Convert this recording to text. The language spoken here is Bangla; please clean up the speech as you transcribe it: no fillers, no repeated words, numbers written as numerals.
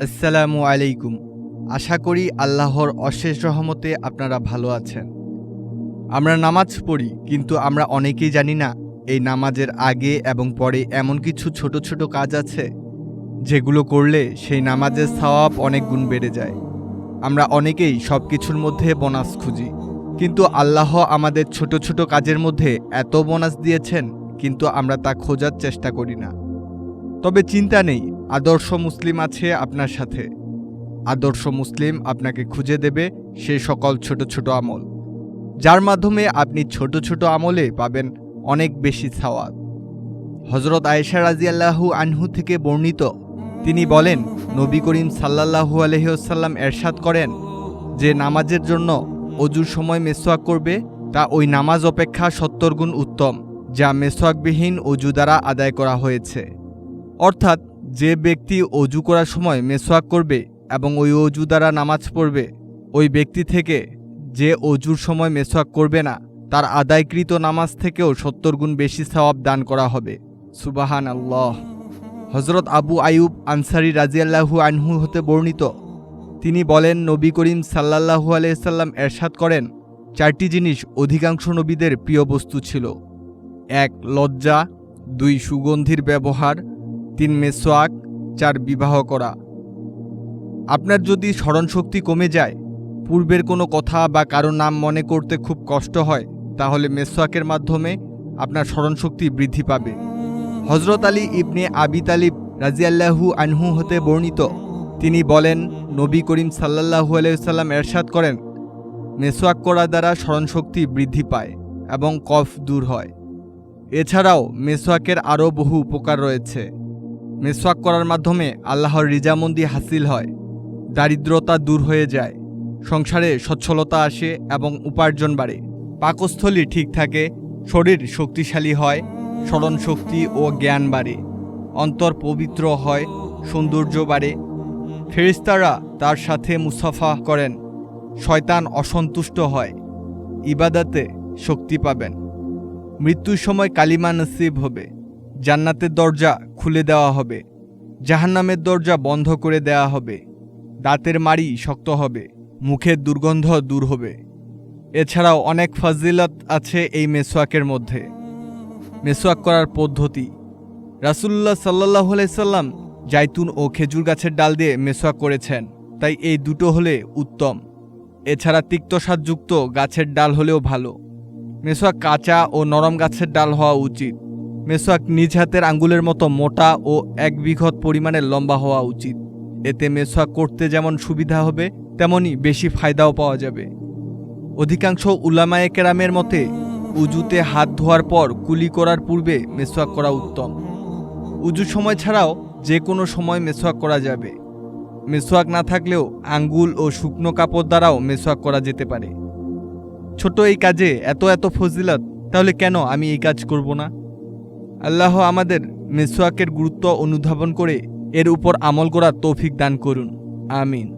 আসসালামু আলাইকুম। আশা করি আল্লাহর অশেষ রহমতে আপনারা ভালো আছেন। আমরা নামাজ পড়ি, কিন্তু আমরা অনেকেই জানি না এই নামাজের আগে এবং পরে এমন কিছু ছোট ছোট কাজ আছে যেগুলো করলে সেই নামাজের সওয়াব অনেক গুণ বেড়ে যায়। আমরা অনেকেই সব কিছুর মধ্যে বোনাস খুঁজি, কিন্তু আল্লাহ আমাদের ছোট ছোট কাজের মধ্যে এত বোনাস দিয়েছেন, কিন্তু আমরা তা খোঁজার চেষ্টা করি না। তবে চিন্তা নেই, আদর্শ মুসলিম আছে আপনার সাথে। আদর্শ মুসলিম আপনাকে খুঁজে দেবে সেই সকল ছোট ছোট আমল, যার মাধ্যমে আপনি ছোট ছোট আমলে পাবেন অনেক বেশি সওয়াব। হযরত আয়েশা রাদিয়াল্লাহু আনহু থেকে বর্ণিত, তিনি বলেন, নবী করিম সাল্লাল্লাহু আলাইহি ওয়াসাল্লাম এরশাদ করেন যে নামাজের জন্য অজুর সময় মেসওয়াক করবে, তা ওই নামাজ অপেক্ষা ৭০ গুণ উত্তম যা মেসওয়াকবিহীন অজু দ্বারা আদায় করা হয়েছে। অর্থাৎ যে ব্যক্তি অজু করার সময় মেসওয়াক করবে এবং ওই অজু দ্বারা নামাজ পড়বে, ওই ব্যক্তি থেকে যে অজুর সময় মেসওয়াক করবে না, তার আদায়কৃত নামাজ থেকেও ৭০ গুণ বেশি সওয়াব দান করা হবে। সুবহানাল্লাহ। হযরত আবু আইয়ুব আনসারী রাদিয়াল্লাহু আনহু হতে বর্ণিত, তিনি বলেন, নবী করিম সাল্লাল্লাহু আলাইহি সাল্লাম এরশাদ করেন, ৪টি জিনিস অধিকাংশ নবীদের প্রিয় বস্তু ছিল। ১. লজ্জা, ২. সুগন্ধির ব্যবহার, ৩. মেসওয়াক, ৪. বিবাহ করা। আপনার যদি স্মরণশক্তি কমে যায়, পূর্বের কোনো কথা বা কারো নাম মনে করতে খুব কষ্ট হয়, তাহলে মেসওয়াকের মাধ্যমে আপনার স্মরণশক্তি বৃদ্ধি পাবে। হযরত আলী ইবনে আবি তালিব রাদিয়াল্লাহু আনহু হতে বর্ণিত, তিনি বলেন, নবী করিম সাল্লাল্লাহু আলাইহি ওয়াসাল্লাম এরশাদ করেন, মেসওয়াক করা দ্বারা স্মরণশক্তি বৃদ্ধি পায় এবং কফ দূর হয়। এছাড়াও মেসওয়াকের আরও বহু উপকার রয়েছে। মেসওয়াক করার মাধ্যমে আল্লাহর রিজামন্দি হাসিল হয়, দারিদ্রতা দূর হয়ে যায়, সংসারে সচ্ছলতা আসে এবং উপার্জন বাড়ে, পাকস্থলী ঠিক থাকে, শরীর শক্তিশালী হয়, স্মরণশক্তি ও জ্ঞান বাড়ে, অন্তর পবিত্র হয়, সৌন্দর্য বাড়ে, ফেরেশতারা তার সাথে মুসাফা করেন, শয়তান অসন্তুষ্ট হয়, ইবাদতে শক্তি পাবেন, মৃত্যুর সময় কালিমা নসিব হবে, জান্নাতের দরজা খুলে দেওয়া হবে, জাহান্নামের দরজা বন্ধ করে দেওয়া হবে, দাঁতের মাড়ি শক্ত হবে, মুখের দুর্গন্ধ দূর হবে। এছাড়াও অনেক ফজিলত আছে এই মেসওয়াকের মধ্যে। মেসওয়াক করার পদ্ধতি: রাসূলুল্লাহ সাল্লাল্লাহু আলাইহি সাল্লাম জাইতুন ও খেজুর গাছের ডাল দিয়ে মেসওয়াক করেছেন, তাই এই দুটো হলে উত্তম। এছাড়া তিক্তস্বাদযুক্ত গাছের ডাল হলেও ভালো। মেসওয়াক কাঁচা ও নরম গাছের ডাল হওয়া উচিত। মেসওয়াক নিজ হাতের আঙ্গুলের মতো মোটা ও ১ বিঘত পরিমাণের লম্বা হওয়া উচিত। এতে মেসওয়াক করতে যেমন সুবিধা হবে, তেমনি বেশি ফায়দাও পাওয়া যাবে। অধিকাংশ উলামায়ে কেরামের মতে উজুতে হাত ধোয়ার পর কুলি করার পূর্বে মেসওয়াক করা উত্তম। উজুর সময় ছাড়াও যে কোনো সময় মেসওয়াক করা যাবে। মেসওয়াক না থাকলেও আঙ্গুল ও শুকনো কাপড় দ্বারাও মেসওয়াক করা যেতে পারে। ছোট এই কাজে এত এত ফজিলত, তাহলে কেন আমি এই কাজ করব না? আল্লাহ আমাদের মেসওয়াকের গুরুত্ব অনুধাবন করে এর উপর আমল করার তৌফিক দান করুন। আমিন।